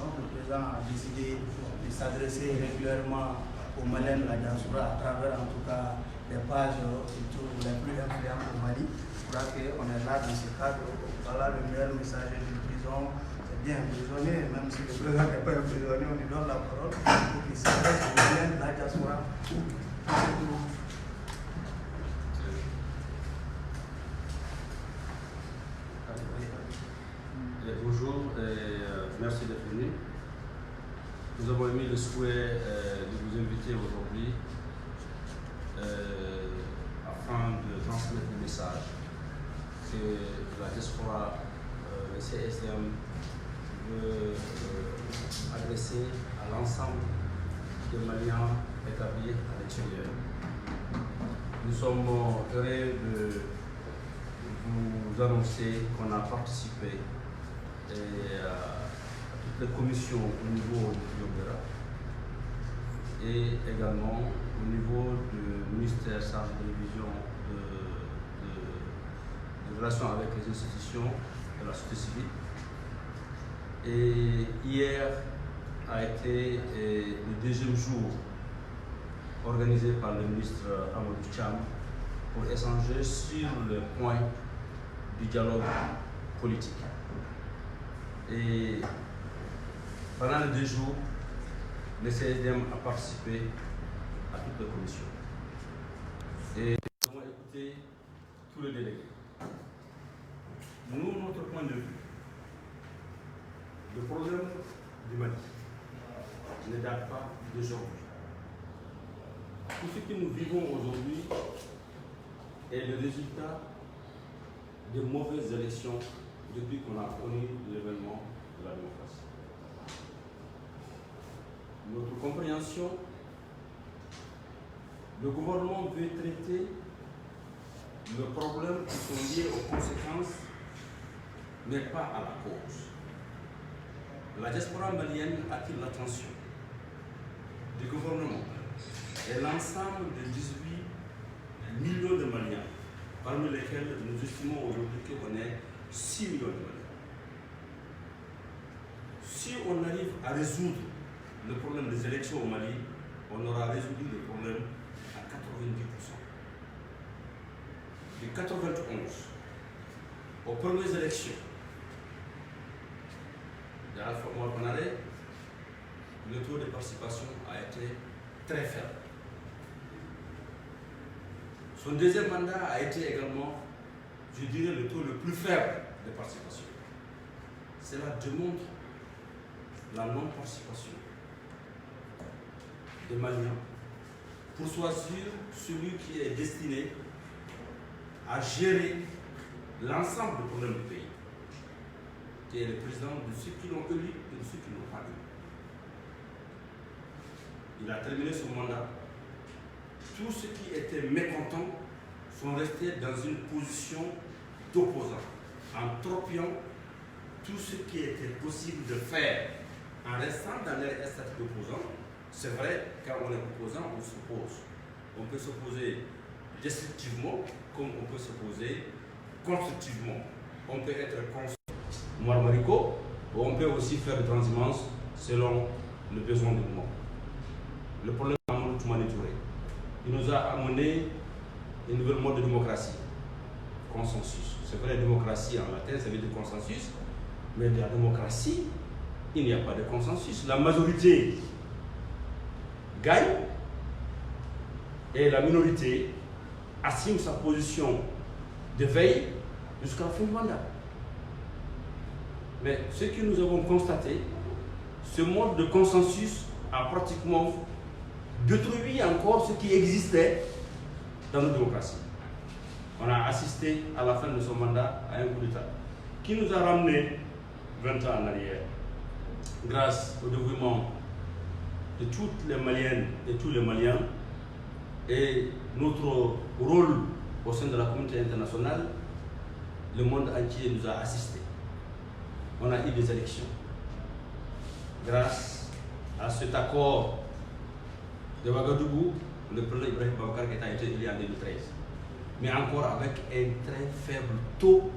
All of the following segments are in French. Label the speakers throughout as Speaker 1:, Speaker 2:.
Speaker 1: Donc le président a décidé de s'adresser régulièrement aux Maliens de la diaspora à travers en tout cas les pages les plus influentes au Mali. Je crois qu'on est là dans ce cadre. Voilà le meilleur message de prison. C'est bien prisonnier, même si le président n'est pas un prisonnier, on lui donne la parole pour qu'il s'adresse aux Maliens de la diaspora.
Speaker 2: Bonjour et merci d'être venu. Nous avons émis le souhait de vous inviter aujourd'hui afin de transmettre le message que la diaspora, le CSDM, veut adresser à l'ensemble des Maliens établis à l'extérieur. Nous sommes heureux de vous annoncer qu'on a participé à toutes les commissions au niveau du Yogara et également au niveau du ministère chargé de révision de relations avec les institutions de la société civile. Et hier a été le deuxième jour organisé par le ministre Amadou Cham pour échanger sur le point du dialogue politique. Et pendant les 2 jours, le CSDM a participé à toutes les commissions. Et nous avons écouté tous les délégués. Nous, notre point de vue, le problème du Mali ne date pas d'aujourd'hui. Tout ce que nous vivons aujourd'hui est le résultat de mauvaises élections depuis qu'on a connu l'événement de la démocratie. Notre compréhension, le gouvernement veut traiter le problème qui sont liés aux conséquences, mais pas à la cause. La diaspora malienne attire l'attention du gouvernement et l'ensemble des 18 millions de Maliens, parmi lesquels nous estimons aujourd'hui qu'on est 6 millions de Maliens. Si on arrive à résoudre le problème des élections au Mali, on aura résolu le problème à 90%. De 91 aux premières élections d'Alpha Ouattara, le taux de participation a été très faible. Son deuxième mandat a été également, je dirais, le taux le plus faible de participation. Cela démontre la non-participation des Maliens pour choisir celui qui est destiné à gérer l'ensemble des problèmes du pays, qui est le président de ceux qui l'ont élu et de ceux qui ne l'ont pas élu. Il a terminé son mandat. Tous ceux qui étaient mécontents sont restés dans une position d'opposant, en tropiant tout ce qui était possible de faire, en restant dans leur statut d'opposant. C'est vrai, quand on est opposant, on s'oppose. On peut s'opposer destructivement, comme on peut s'opposer constructivement. On peut être contre Marmarico, ou on peut aussi faire de transhumance selon le besoin du moment. Le problème de Amadou Toumani Touré, il nous a amené une nouvelle mode de démocratie, consensus. C'est vrai, la démocratie en latin, ça veut dire consensus, mais dans la démocratie, il n'y a pas de consensus. La majorité gagne et la minorité assume sa position de veille jusqu'à la fin du mandat. Mais ce que nous avons constaté, ce mode de consensus a pratiquement détruit encore ce qui existait dans notre démocratie. On a assisté à la fin de son mandat à un coup d'État qui nous a ramené 20 ans en arrière, grâce au dévouement de toutes les Maliennes et tous les Maliens et notre rôle au sein de la communauté internationale. Le monde entier nous a assistés. On a eu des élections. Grâce à cet accord de Ouagadougou, le président Ibrahim Boubacar Keïta a été élu en 2013. Mais encore avec un très faible taux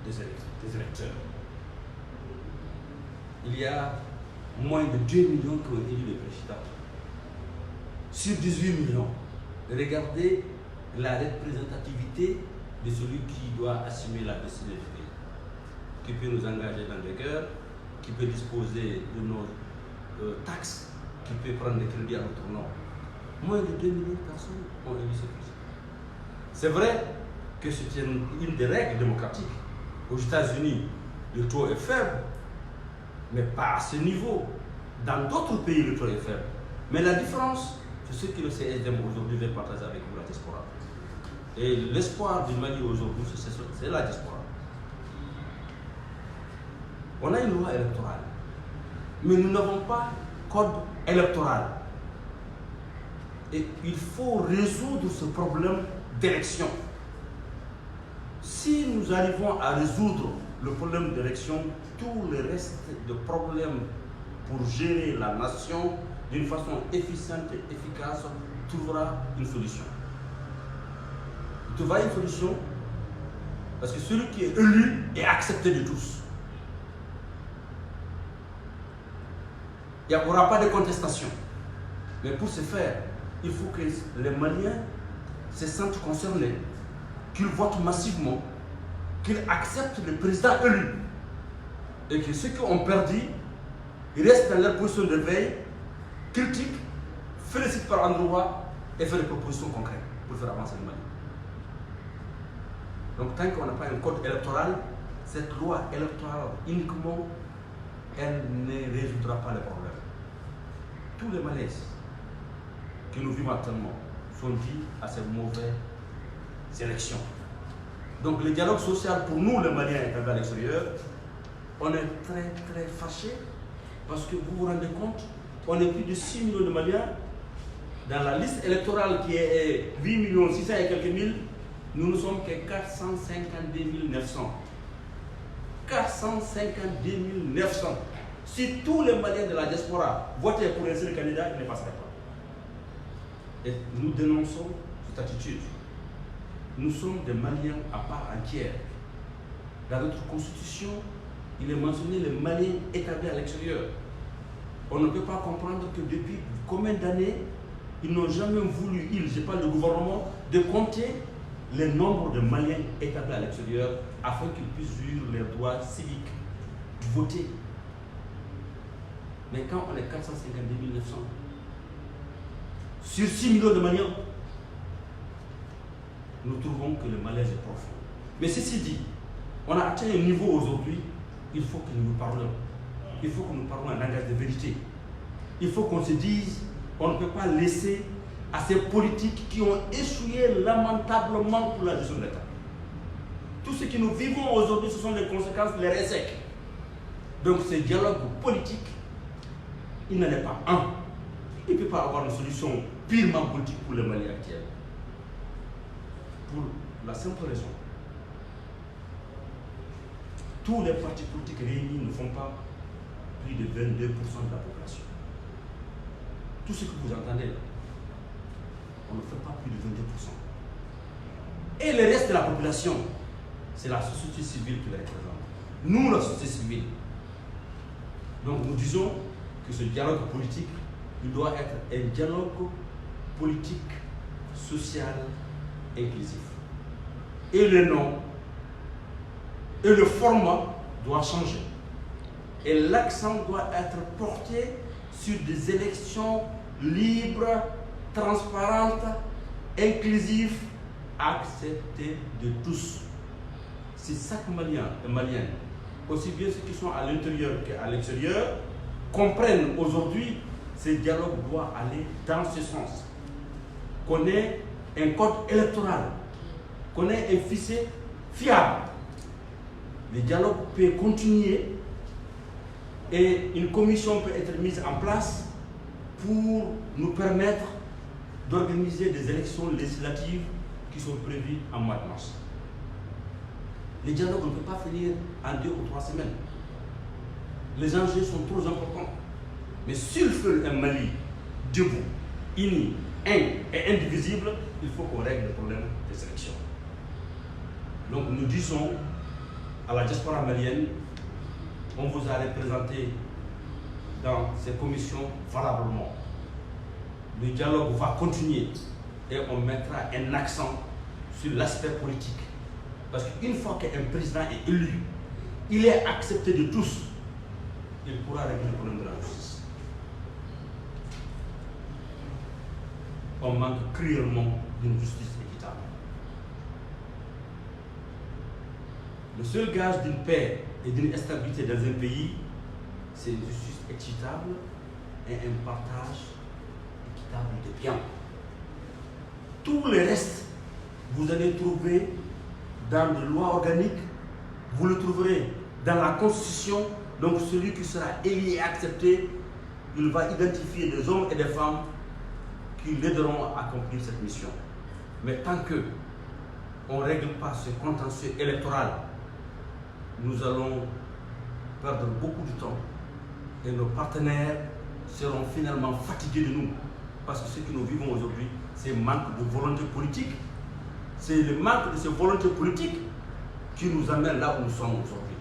Speaker 2: des électeurs. il y a moins de 2 millions qui ont élu le président. Sur 18 millions, regardez la représentativité de celui qui doit assumer la destinée du pays, qui peut nous engager dans des guerres, qui peut disposer de nos taxes, qui peut prendre des crédits à notre nom. Moins de 2 millions de personnes ont élu ce président. C'est vrai que c'est une des règles démocratiques. Aux États-Unis, le taux est faible, mais pas à ce niveau. Dans d'autres pays, le taux est faible. Mais la différence, c'est ce que le CSDM aujourd'hui veut partager avec vous, la diaspora. Et l'espoir du Mali aujourd'hui, c'est la diaspora. On a une loi électorale, mais nous n'avons pas code électoral. Et il faut résoudre ce problème d'élection. Si nous arrivons à résoudre le problème d'élection, tout le reste de problèmes pour gérer la nation d'une façon efficiente et efficace trouvera une solution. Il trouvera une solution parce que celui qui est élu est accepté de tous. Il n'y aura pas de contestation. Mais pour ce faire, il faut que les Maliens se sentent concernés, qu'ils votent massivement, qu'ils acceptent le président élu. Et que ceux qui ont perdu, ils restent dans leur position de veille, critiquent, félicitent par endroit et font des propositions concrètes pour faire avancer le Mali. Donc tant qu'on n'a pas un code électoral, cette loi électorale uniquement, elle ne résoudra pas les problèmes. Tous les malaises que nous vivons actuellement sont dus à ces mauvaises élections. Donc le dialogue social pour nous, les Maliens établis à l'extérieur, on est très très fâchés parce que vous vous rendez compte, on est plus de 6 millions de Maliens. Dans la liste électorale qui est 8 millions 600 et quelques mille, nous ne sommes que 452 900. 452 900. Si tous les Maliens de la diaspora votaient pour un seul candidat, il ne passerait pas. Et nous dénonçons cette attitude. Nous sommes des Maliens à part entière. Dans notre constitution, il est mentionné les Maliens établis à l'extérieur. On ne peut pas comprendre que depuis combien d'années, ils n'ont jamais voulu, je parle du gouvernement, de compter le nombre de Maliens établis à l'extérieur afin qu'ils puissent vivre leurs droits civiques, voter. Mais quand on est 452 900, sur 6 millions de Maliens, nous trouvons que le malaise est profond. Mais ceci dit, on a atteint un niveau aujourd'hui, il faut que nous parlions. Il faut que nous parlions un langage de vérité. Il faut qu'on se dise, on ne peut pas laisser à ces politiques qui ont échoué lamentablement pour la gestion de l'État. Tout ce que nous vivons aujourd'hui, ce sont les conséquences, les résecs. Donc ce dialogue politique, il n'en est pas un. Il ne peut pas avoir une solution purement politique pour le Mali actuel. Pour la simple raison. Tous les partis politiques réunis ne font pas plus de 22% de la population. Tout ce que vous entendez là, on ne fait pas plus de 22%. Et le reste de la population, c'est la société civile qui les représente. Nous, la société civile. Donc nous disons que ce dialogue politique, il doit être un dialogue politique, social, inclusif. Et le nom et le format doivent changer. Et l'accent doit être porté sur des élections libres, transparentes, inclusives, acceptées de tous. Si chaque Malien et Malienne, aussi bien ceux qui sont à l'intérieur qu'à l'extérieur, comprennent aujourd'hui ce dialogue doit aller dans ce sens. Qu'on ait un code électoral, qu'on ait un fichier fiable. Le dialogue peut continuer et une commission peut être mise en place pour nous permettre d'organiser des élections législatives qui sont prévues en mois de mars. Le dialogue ne peut pas finir en 2 ou 3 semaines. Les enjeux sont trop importants. Mais s'il veut un Mali debout, uni, un et indivisible, il faut qu'on règle le problème des élections. Donc nous disons à la diaspora malienne, on vous a représenté dans ces commissions valablement. Le dialogue va continuer et on mettra un accent sur l'aspect politique. Parce qu'une fois qu'un président est élu, il est accepté de tous, il pourra régler le problème de la justice. On manque cruellement d'une justice équitable. Le seul gage d'une paix et d'une stabilité dans un pays, c'est une justice équitable et un partage équitable de biens. Tout le reste, vous allez trouver dans des lois organiques, vous le trouverez dans la Constitution. Donc celui qui sera élu et accepté, il va identifier des hommes et des femmes qui l'aideront à accomplir cette mission. Mais tant qu'on ne règle pas ce contentieux électoral, nous allons perdre beaucoup de temps et nos partenaires seront finalement fatigués de nous. Parce que ce que nous vivons aujourd'hui, c'est le manque de volonté politique. C'est le manque de cette volonté politique qui nous amène là où nous sommes aujourd'hui.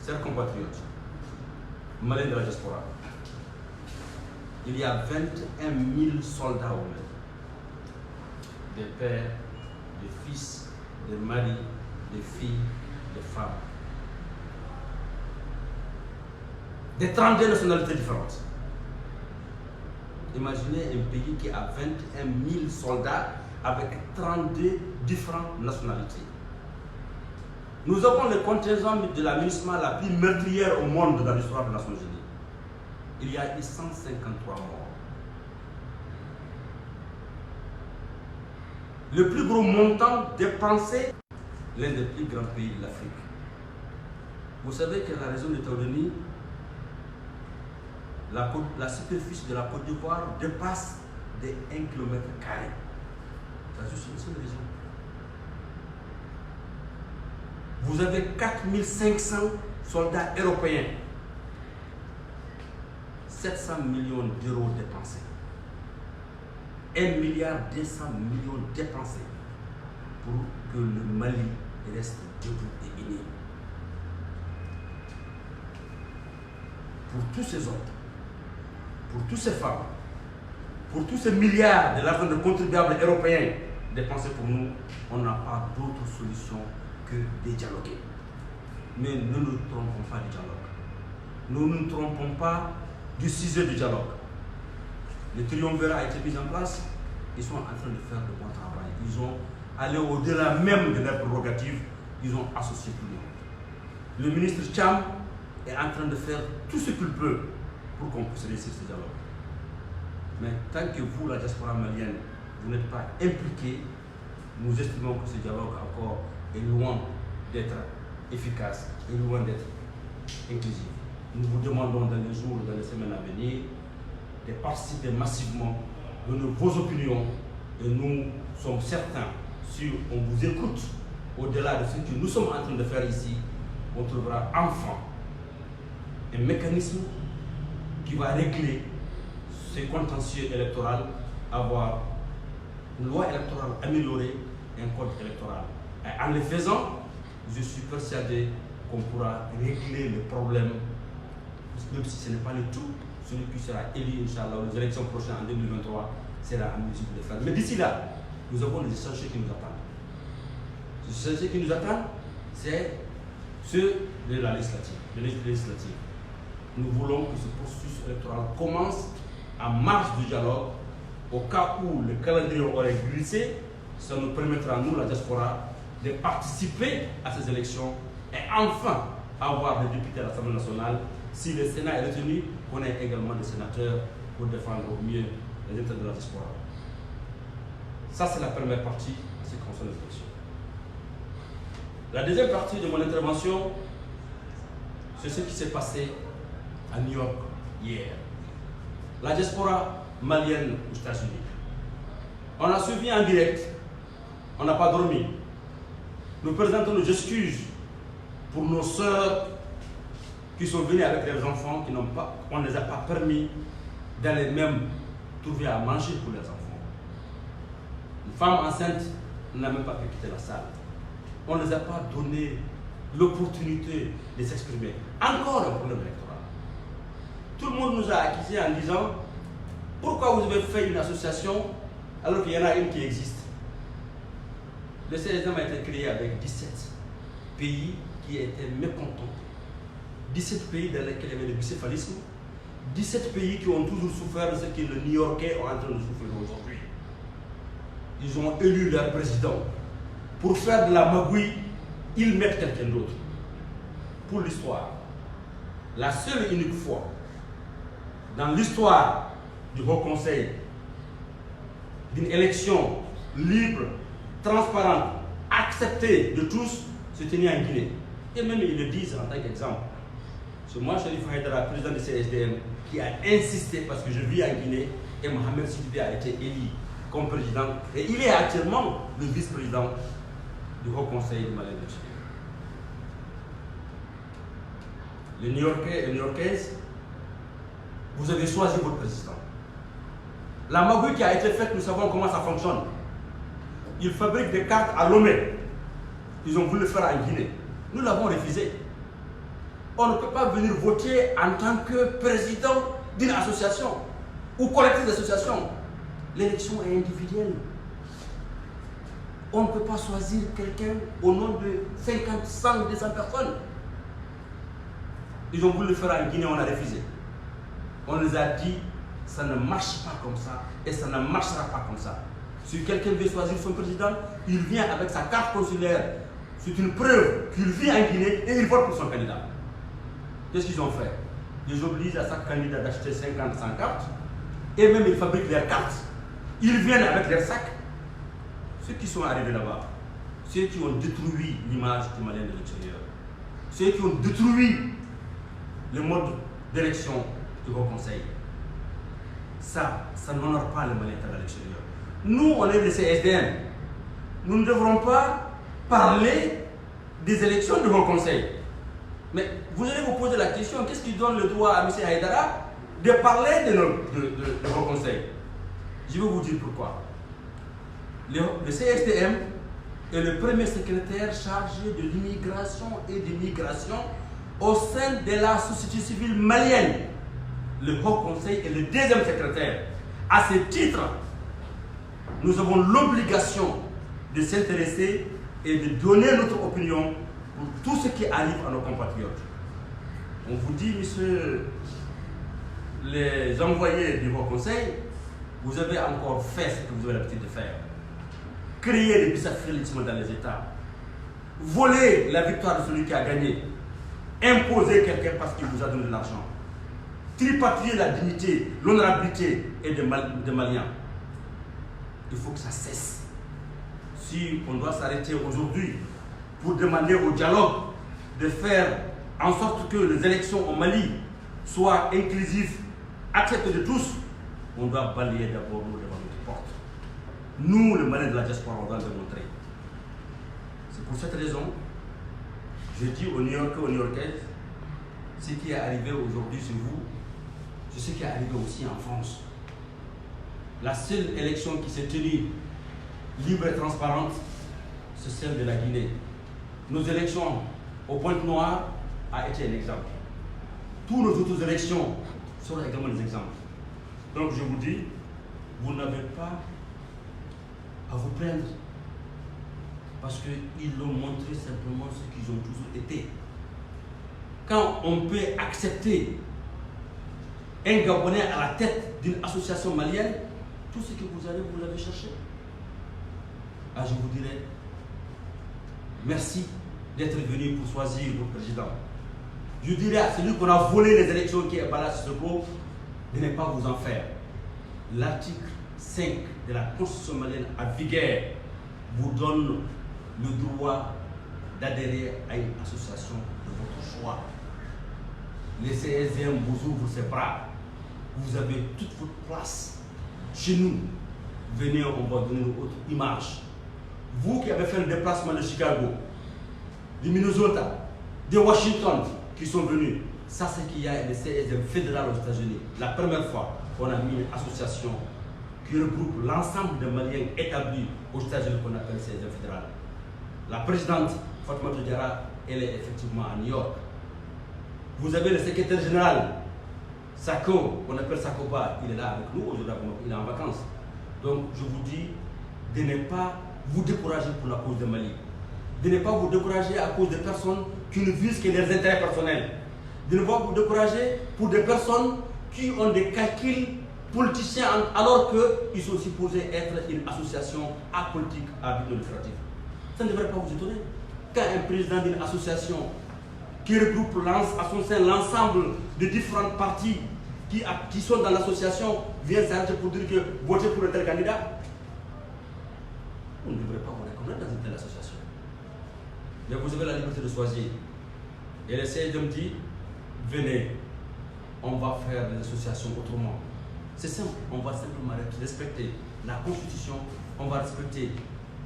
Speaker 2: Chers compatriotes, Maliens de la diaspora, il y a 21 000 soldats au Mali. Des pères, des fils, des maris, des filles, des femmes. Des 32 nationalités différentes. Imaginez un pays qui a 21 000 soldats avec 32 différentes nationalités. Nous avons le contingent de la MINUSMA la plus meurtrière au monde dans l'histoire des Nations Unies. Il y a eu 153 morts. Le plus gros montant dépensé, l'un des plus grands pays de l'Afrique. Vous savez que la région de Taoudeni, la superficie de la Côte d'Ivoire dépasse des 1 km². C'est juste une seule région. Vous avez 4500 soldats européens. 700 millions d'euros dépensés. 1,2 milliard dépensés pour que le Mali reste debout et uni. Pour tous ces hommes, pour toutes ces femmes, pour tous ces milliards de l'argent de contribuables européens dépensés pour nous, on n'a pas d'autre solution que de dialoguer. Mais ne nous trompons pas du dialogue. Nous ne nous trompons pas du sujet du dialogue. Le triumvirat a été mis en place, ils sont en train de faire le bon travail. Ils ont allé au-delà même de leurs prérogatives, ils ont associé tout le monde. Le ministre Cham est en train de faire tout ce qu'il peut pour qu'on puisse réussir ce dialogue. Mais tant que vous, la diaspora malienne, vous n'êtes pas impliqués, nous estimons que ce dialogue encore est loin d'être efficace et loin d'être inclusif. Nous vous demandons dans les jours, dans les semaines à venir, de participer massivement, donner vos opinions, et nous sommes certains, si on vous écoute, au-delà de ce que nous sommes en train de faire ici, on trouvera enfin un mécanisme qui va régler ce contentieux électoral, avoir une loi électorale améliorée et un code électoral. Et en le faisant, je suis persuadé qu'on pourra régler le problème, même si ce n'est pas le tout. Celui qui sera élu, Inch'Allah, aux élections prochaines en 2023, sera en mesure de le faire. Mais d'ici là, nous avons des échanges qui nous attendent. Les échanges qui nous attendent, c'est ceux de la législative. Nous voulons que ce processus électoral commence en marge du dialogue. Au cas où le calendrier aurait glissé, ça nous permettra, nous, la diaspora, de participer à ces élections et enfin avoir des députés à l'Assemblée nationale. Si le Sénat est retenu, on ait également des sénateurs pour défendre au mieux les intérêts de la diaspora. Ça, c'est la première partie en ce qui concerne les élections. La deuxième partie de mon intervention, c'est ce qui s'est passé à New York hier. La diaspora malienne aux États-Unis. On a suivi en direct, on n'a pas dormi. Nous présentons nos excuses pour nos sœurs qui sont venues avec leurs enfants, on ne les a pas permis d'aller même trouver à manger pour leurs enfants. Une femme enceinte n'a même pas pu quitter la salle. On ne les a pas donné l'opportunité de s'exprimer. Encore un problème électoral. tout le monde nous a accusés en disant pourquoi vous avez fait une association alors qu'il y en a une qui existe. Le CSDM a été créé avec 17 pays qui étaient mécontents. 17 pays dans lesquels il y avait le bicéphalisme. 17 pays qui ont toujours souffert de ce que les New-Yorkais sont en train de souffrir aujourd'hui. Ils ont élu leur président. Pour faire de la magouille, ils mettent quelqu'un d'autre. Pour l'histoire, la seule et unique fois dans l'histoire du Haut Conseil d'une élection libre, transparente, acceptée de tous, se tenait en Guinée. Et même ils le disent en tant qu'exemple. C'est moi, Cherif Haïdara, président du CSDM, qui a insisté parce que je vis en Guinée et Mohamed Sidibé a été élu comme président. Et il est actuellement le vice-président du Haut Conseil du Mali de l'extérieur. Les New-Yorkais et les New-Yorkaises, vous avez choisi votre président. La magouille qui a été faite, nous savons comment ça fonctionne. Ils fabriquent des cartes à Lomé. Ils ont voulu le faire en Guinée. Nous l'avons refusé. On ne peut pas venir voter en tant que président d'une association ou collectif d'association. L'élection est individuelle. On ne peut pas choisir quelqu'un au nom de 50, 100, 200 personnes. Ils ont voulu le faire en Guinée, on a refusé. On les a dit, ça ne marche pas comme ça et ça ne marchera pas comme ça. Si quelqu'un veut choisir son président, il vient avec sa carte consulaire. C'est une preuve qu'il vit en Guinée et il vote pour son candidat. Qu'est-ce qu'ils ont fait? Ils obligent à chaque candidat d'acheter 50, 100 cartes et même ils fabriquent leurs cartes. Ils viennent avec leurs sacs. Ceux qui sont arrivés là-bas, ceux qui ont détruit l'image du Malien de l'extérieur, ceux qui ont détruit le mode d'élection du Haut Conseil, ça n'honore pas le Malien de l'extérieur. Nous, on est des CSDM. Nous ne devrons pas parler des élections du Haut Conseil. Mais vous allez vous poser la question, qu'est-ce qui donne le droit à M. Haïdara de parler de Haut Conseil? Je vais vous dire pourquoi. Le CSDM est le premier secrétaire chargé de l'immigration et de l'immigration au sein de la société civile malienne. Le Haut Conseil est le deuxième secrétaire. À ce titre, nous avons l'obligation de s'intéresser et de donner notre opinion pour tout ce qui arrive à nos compatriotes. On vous dit, messieurs les envoyés du Haut Conseil, vous avez encore fait ce que vous avez l'habitude de faire. Créer des bicéphalismes dans les États. Voler la victoire de celui qui a gagné. Imposer quelqu'un parce qu'il vous a donné de l'argent. Tripatrier la dignité, l'honorabilité et des Maliens. Il faut que ça cesse. Si on doit s'arrêter aujourd'hui pour demander au dialogue de faire en sorte que les élections au Mali soient inclusives, acceptées de tous, on doit balayer d'abord nous devant notre porte. Nous, les Maliens de la diaspora, on doit le montrer. C'est pour cette raison, je dis aux New-Yorkais, aux New-Yorkaises, ce qui est arrivé aujourd'hui chez vous, c'est ce qui est arrivé aussi en France. La seule élection qui s'est tenue libre et transparente, c'est celle de la Guinée. Nos élections au Pointe-Noire a été un exemple. Toutes nos autres élections seront également des exemples. Donc je vous dis, vous n'avez pas à vous plaindre. Parce qu'ils l'ont montré simplement ce qu'ils ont toujours été. Quand on peut accepter un Gabonais à la tête d'une association malienne, tout ce que vous avez, vous l'avez cherché. Ah, je vous dirais, merci d'être venu pour choisir votre président. Je dirais à celui qu'on a volé les élections qui est Bala Sissoko, de ne pas vous en faire. L'article 5 de la Constitution malienne à vigueur vous donne le droit d'adhérer à une association de votre choix. Les CSDM vous ouvrent ses bras. Vous avez toute votre place. Chez nous, venez, on va donner notre image. Vous qui avez fait le déplacement de Chicago, de Minnesota, de Washington, qui sont venus, ça c'est qu'il y a le CSDM fédéral aux États-Unis. La première fois qu'on a mis une association qui regroupe l'ensemble des Maliens établis aux États-Unis qu'on appelle le CSDM fédéral. La présidente Fatoumata Diarra, elle est effectivement à New York. Vous avez le secrétaire général
Speaker 3: Sako, on appelle Sakoba, il est là avec nous aujourd'hui, il est en vacances. Donc je vous dis de ne pas vous décourager pour la cause de Mali. De ne pas vous décourager à cause de personnes qui ne visent que leurs intérêts personnels. De ne pas vous décourager pour des personnes qui ont des calculs politiciens alors qu'ils sont supposés être une association apolitique à but non lucratif. Ça ne devrait pas vous étonner. Quand un président d'une association qui regroupe à son sein l'ensemble de différentes parties qui sont dans l'association vient s'arrêter pour dire que votez pour un tel candidat, on ne devrait pas vous reconnaître dans une telle association. Mais vous avez la liberté de choisir. Et le CSDM dit, venez, on va faire les associations autrement. C'est simple, on va simplement respecter la Constitution, on va respecter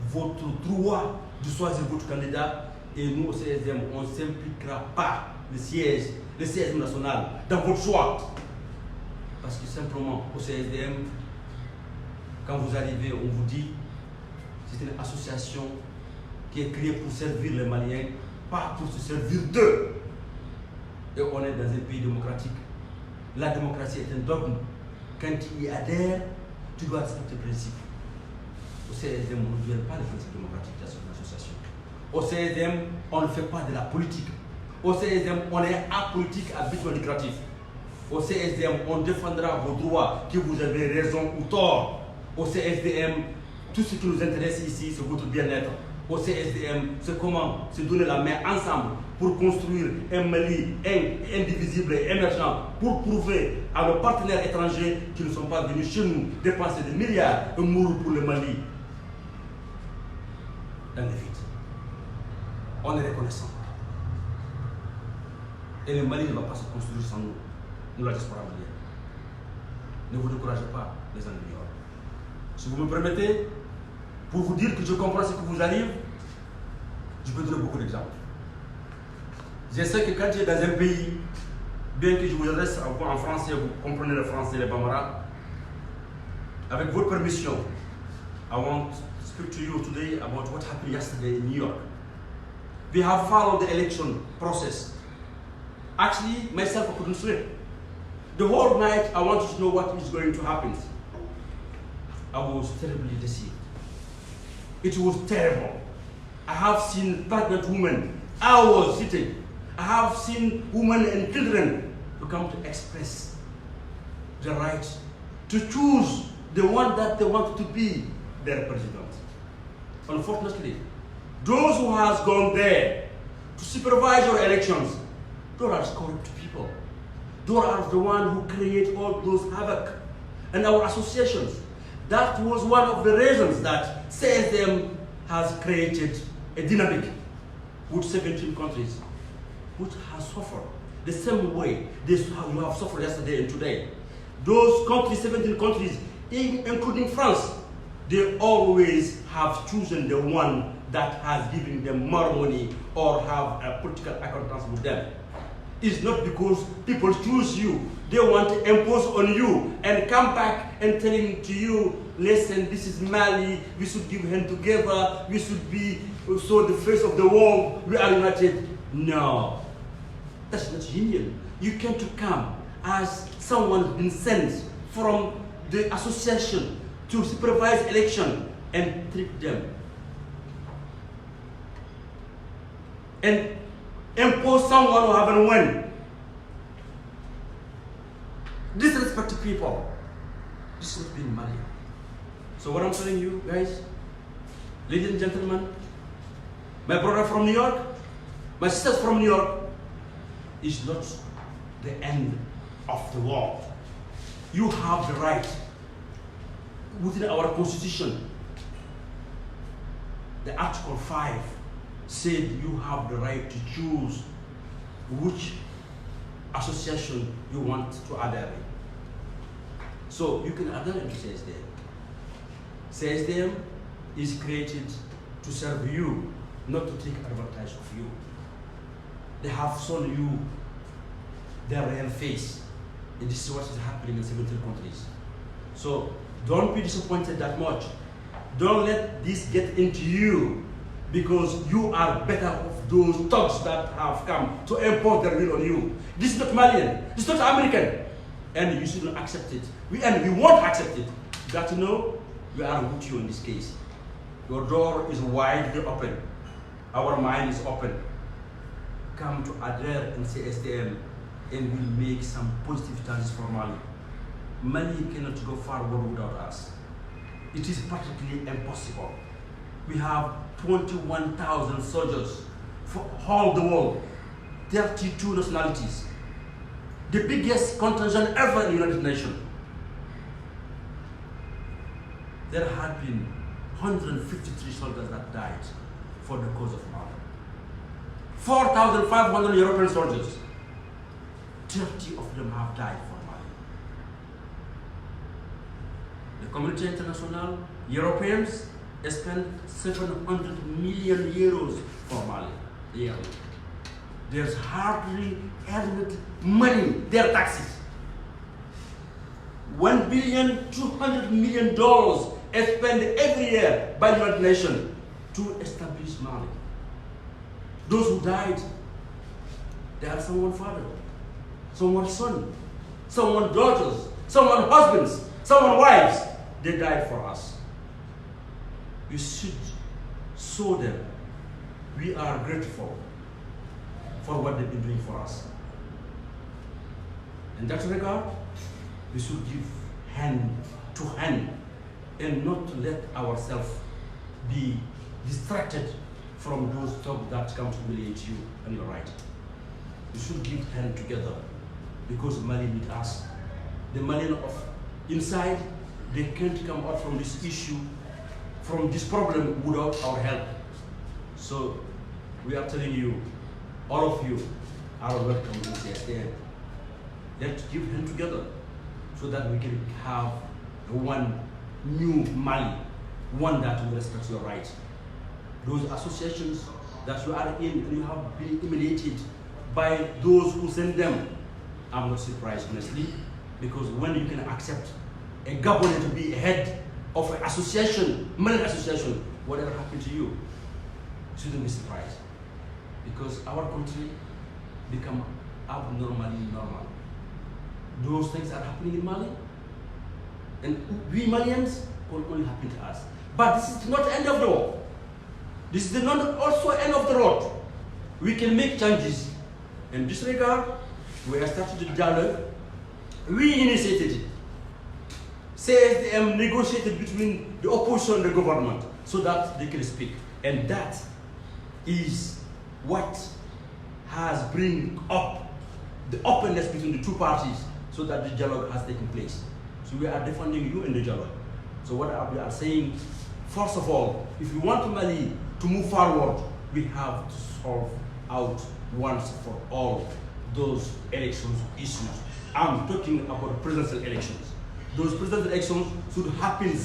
Speaker 3: votre droit de choisir votre candidat et nous au CSDM, on ne s'impliquera pas le siège national dans votre choix. Parce que simplement au CSDM, quand vous arrivez, on vous dit c'est une association qui est créée pour servir les Maliens, pas pour se servir d'eux. Et on est dans un pays démocratique. La démocratie est un dogme. Quand tu y adhères, tu dois respecter le principe. Au CSDM, on ne vient pas les principes démocratiques de l'association. Au CSDM, on ne fait pas de la politique. Au CSDM, on est apolitique à but non lucratif. Au CSDM, on défendra vos droits, que vous avez raison ou tort. Au CSDM, tout ce qui nous intéresse ici, c'est votre bien-être. Au CSDM, c'est comment se donner la main ensemble pour construire un Mali indivisible et émergent, pour prouver à nos partenaires étrangers qui ne sont pas venus chez nous dépenser des milliards et mourir pour le Mali. Dans les vides. On est reconnaissant. Et le Mali ne va pas se construire sans nous. Nous, la diaspora malienne. Ne vous découragez pas, les amis. Si vous me permettez, pour vous dire que je comprends ce qui vous arrive, je peux donner beaucoup d'exemples. Je sais que quand tu es dans un pays, bien que je vous adresse en français, vous comprenez le français, les Bambara, avec votre permission, I want to speak to you today about what happened yesterday in New York. We have followed the election process. Actually, myself, I couldn't sleep. The whole night, I wanted to know what is going to happen. I was terribly deceived. It was terrible. I have seen pregnant women. I was sitting. I have seen women and children who come to express the right to choose the one that they want to be their president. Unfortunately, those who has gone there to supervise your elections, those are corrupt people. Those are the ones who create all those havoc. And our associations, that was one of the reasons that CSDM has created a dynamic with 17 countries, which has suffered the same way you have suffered yesterday and today. Those countries, 17 countries, including France, they always have chosen the one that has given them more money or have a political acquaintance with them. It's not because people choose you. They want to impose on you and come back and telling to you, listen, this is Mali, we should give hands together, we should be so the face of the world, we are united. No, that's not union. You can't come as someone who's been sent from the association to supervise election and trick them. And impose someone who haven't won. Disrespect to people. This is not being Mali. So what I'm telling you guys, ladies and gentlemen, my brother from New York, my sisters from New York, is not the end of the world. You have the right within our constitution. The Article 5 said you have the right to choose which association you want to adhere in. So you can adhere to CSDM. CSDM is created to serve you, not to take advantage of you. They have shown you their real face. And this is what is happening in 17 countries. So don't be disappointed that much. Don't let this get into you, because you are better off those thugs that have come to impose their will on you. This is not Malian. This is not American. and you shouldn't accept it. We won't accept it. You got to know we are with you in this case. Your door is widely open. Our mind is open. Come to adhere in CSTM and we'll make some positive changes for Mali. Mali cannot go forward without us. It is practically impossible. We have 21,000 soldiers for all the world, 32 nationalities, the biggest contingent ever in the United Nations. There had been 153 soldiers that died for the cause of Mali. 4,500 European soldiers, 30 of them have died for Mali. The community international, Europeans, spend 700 million euros for Mali yearly. There's hardly any money, their taxes. $1.2 billion is spent every year by the United Nations to establish Mali. Those who died, they are someone's father, someone's son, someone's daughters, someone's husbands, someone's wives. They died for us. We should show them we are grateful for what they've been doing for us. In that regard, we should give hand to hand and not to let ourselves be distracted from those talk that come to humiliate you and your right. We should give hand together because Mali needs us. The Malian of inside, they can't come out from this issue, from this problem without our help. So we are telling you, all of you are welcome in CSTM. Let's give hand together so that we can have one new Mali, one that will respect your rights. Those associations that you are in and you have been humiliated by those who send them, I'm not surprised, honestly, because when you can accept a governor to be head of an association, Mali association, whatever happened to you, shouldn't be surprised. Because our country become abnormally normal. Those things are happening in Mali, and we Malians will only happen to us. But this is not the end of the road. This is not also end of the road. We can make changes. In this regard, we have started the dialogue. We initiated it. CSTM negotiated between the opposition and the government so that they can speak. And that is what has bring up the openness between the two parties so that the dialogue has taken place. So we are defending you in the dialogue. So what we are saying, first of all, if we want Mali to move forward, we have to solve out once for all those elections issues. I'm talking about presidential elections. Those presidential elections should happen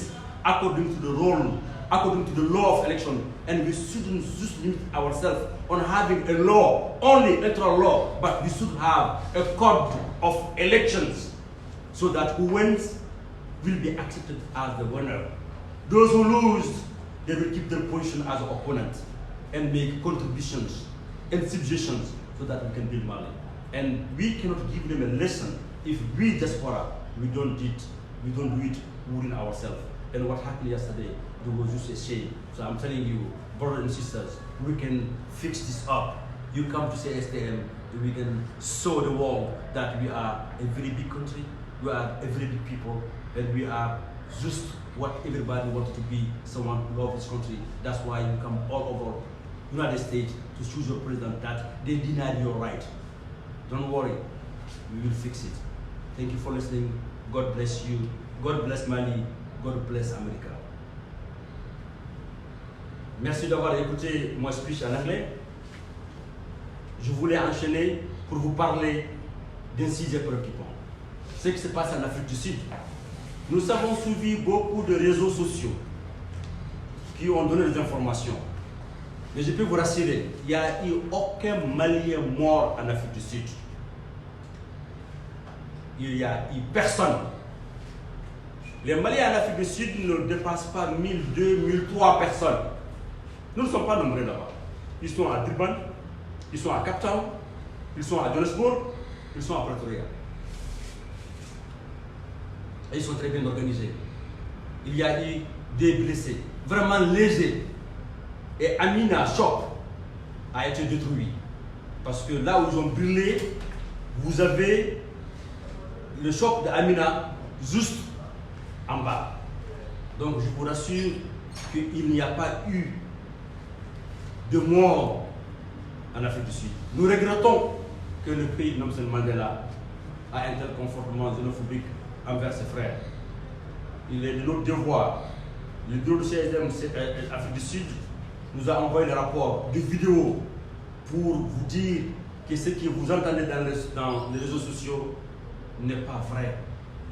Speaker 3: according to the rule, according to the law of election, and we shouldn't just limit ourselves on having a law, only electoral law, but we should have a code of elections so that who wins will be accepted as the winner. Those who lose, they will keep their position as an opponent and make contributions and suggestions so that we can build Mali. And we cannot give them a lesson if we diaspora, we don't do it within ourselves. And what happened yesterday, it was just a shame. So I'm telling you, brothers and sisters, we can fix this up. You come to CSTM, we can show the world that we are a very big country, we are a very big people, and we are just what everybody wanted to be, someone who loves this country. That's why you come all over United States to choose your president that they denied your right. Don't worry, we will fix it. Thank you for listening. God bless you. God bless Mali. God bless America. Merci d'avoir écouté mon speech en anglais. Je voulais enchaîner pour vous parler d'un sujet préoccupant. Ce qui se passe en Afrique du Sud. Nous avons suivi beaucoup de réseaux sociaux qui ont donné des informations. Mais je peux vous rassurer, il n'y a eu aucun Malien mort en Afrique du Sud. Il n'y a eu personne. Les Maliens en Afrique du Sud ne dépassent pas 1000, 2000, 3 personnes. Nous ne sommes pas nombreux là-bas. Ils sont à Durban, ils sont à Cape Town, ils sont à Johannesburg, ils sont à Pretoria. Et ils sont très bien organisés. Il y a eu des blessés, vraiment légers. Et Amina Shop a été détruit. Parce que là où ils ont brûlé, vous avez le shop d'Amina juste en bas. Donc je vous rassure qu'il n'y a pas eu de mort en Afrique du Sud. Nous regrettons que le pays de Nelson Mandela a un tel comportement xénophobique envers ses frères. Il est de notre devoir. Le bureau du CSDM Afrique du Sud nous a envoyé le rapport de vidéo pour vous dire que ce que vous entendez dans les réseaux sociaux n'est pas vrai.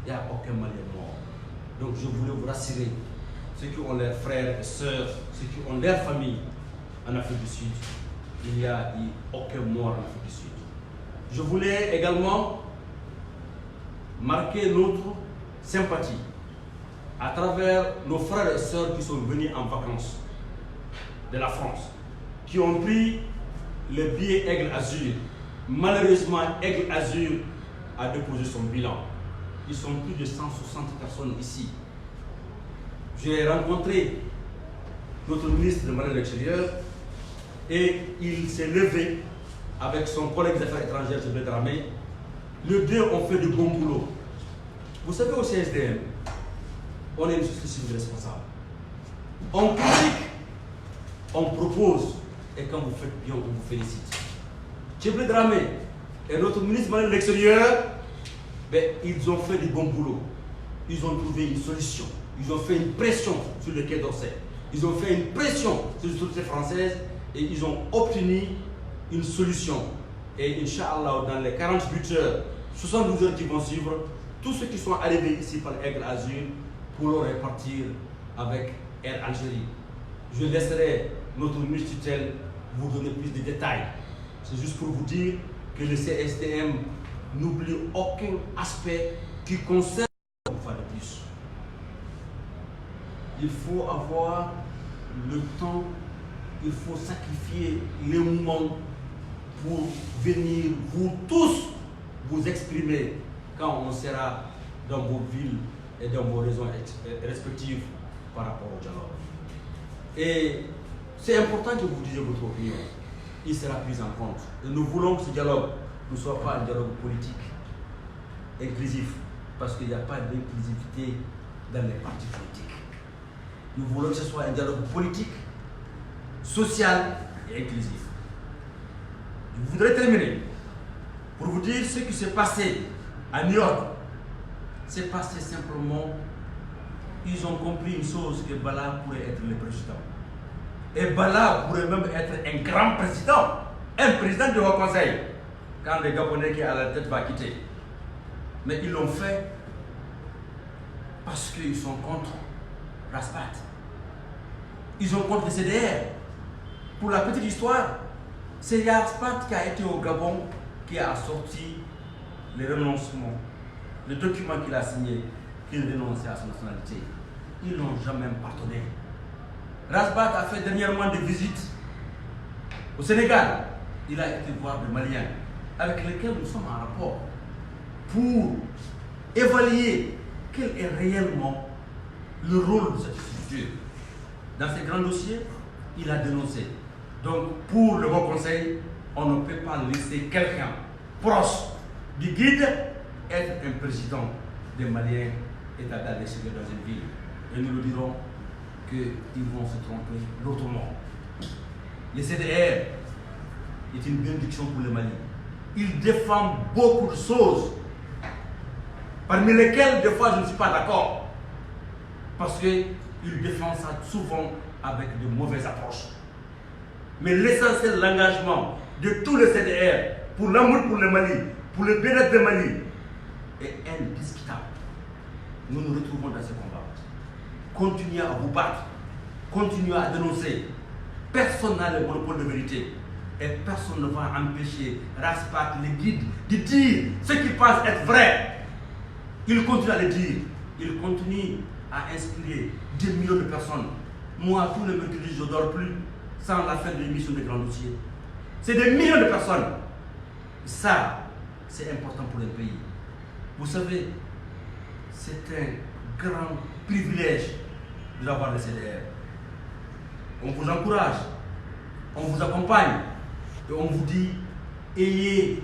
Speaker 3: Il n'y a aucun Malien mort. Donc je voulais vous rassurer, ceux qui ont leurs frères et sœurs, ceux qui ont leur famille en Afrique du Sud, il n'y a eu aucun mort en Afrique du Sud. Je voulais également marquer notre sympathie à travers nos frères et sœurs qui sont venus en vacances de la France, qui ont pris le billet Aigle Azur. Malheureusement, Aigle Azur a déposé son bilan. Ils sont plus de 160 personnes ici. J'ai rencontré notre ministre de Malaisie extérieure et il s'est levé avec son collègue des Affaires étrangères, Jibril Dramé. Les deux ont fait du bon boulot. Vous savez, au CSDM, on est une société civile responsable. On critique, on propose, et quand vous faites bien, on vous félicite. Jibril Dramé et notre ministre de l'extérieur, ils ont fait du bon boulot. Ils ont trouvé une solution. Ils ont fait une pression sur le Quai d'Orsay. Ils ont fait une pression sur les autorités françaises et ils ont obtenu une solution. Et Inch'Allah, dans les 48 heures, 72 heures qui vont suivre, tous ceux qui sont arrivés ici par Aigle Azur pourront repartir avec Air Algérie. Je laisserai notre ministre tutelle vous donner plus de détails. C'est juste pour vous dire que le CSDM n'oublie aucun aspect qui concerne une fois de plus. Il faut avoir le temps, il faut sacrifier les moments pour venir vous tous vous exprimer quand on sera dans vos villes et dans vos régions respectives par rapport au dialogue. Et c'est important que vous disiez votre opinion. Il sera pris en compte. Et nous voulons que ce dialogue ne soit pas un dialogue politique, inclusif, parce qu'il n'y a pas d'inclusivité dans les partis politiques. Nous voulons que ce soit un dialogue politique, social et inclusif. Je voudrais terminer pour vous dire ce qui s'est passé à New York. C'est passé simplement, ils ont compris une chose, que Bala pourrait être le président. Et Bala pourrait même être un grand président, un président du Haut Conseil, quand le Gabonais qui est à la tête va quitter. Mais ils l'ont fait parce qu'ils sont contre Raspat. Ils sont contre le CDR. Pour la petite histoire, c'est Raspat qui a été au Gabon qui a sorti le renoncement, le document qu'il a signé, qu'il renonçait à sa nationalité. Ils ne l'ont jamais pardonné. Raspat a fait dernièrement des visites au Sénégal. Il a été voir des Maliens avec lesquels nous sommes en rapport pour évaluer quel est réellement le rôle de cette structure. Dans ces grands dossiers, il a dénoncé. Donc, pour le Haut Conseil, on ne peut pas laisser quelqu'un proche du guide être un président des Maliens établis à l'extérieur dans une ville. Et nous le dirons qu'ils vont se tromper l'autrement. Le CDR est une bénédiction pour le Mali. Il défend beaucoup de choses, parmi lesquelles, des fois, je ne suis pas d'accord. Parce qu'il défend ça souvent avec de mauvaises approches. Mais l'essentiel, l'engagement de tous les CDR pour l'amour pour le Mali, pour le bien-être du Mali, est indiscutable. Nous nous retrouvons dans ce combat. Continuez à vous battre, continuez à dénoncer. Personne n'a le monopole de vérité. Et personne ne va empêcher Raspat, le guide, de dire ce qu'il pense être vrai. Il continue à le dire. Il continue à inspirer des millions de personnes. Moi, tous les mercredis, je ne dors plus sans la fin de l'émission de Grands Dossiers. C'est des millions de personnes. Ça, c'est important pour le pays. Vous savez, c'est un grand privilège d'avoir le CDR. On vous encourage, on vous accompagne et on vous dit ayez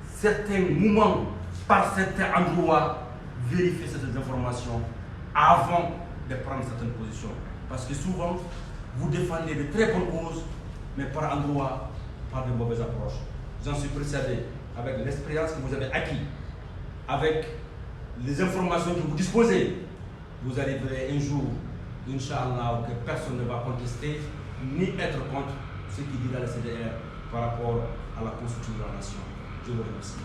Speaker 3: certains moments par certains endroits, vérifiez cette information avant de prendre certaines positions. Parce que souvent, vous défendez de très bonnes causes, mais par endroits, par de mauvaises approches. J'en suis persuadé, avec l'expérience que vous avez acquis, avec les informations que vous disposez, vous arriverez un jour, Inch'Allah, que personne ne va contester, ni être contre ce qui dit dans le CDR par rapport à la constitution de la nation. Je vous remercie.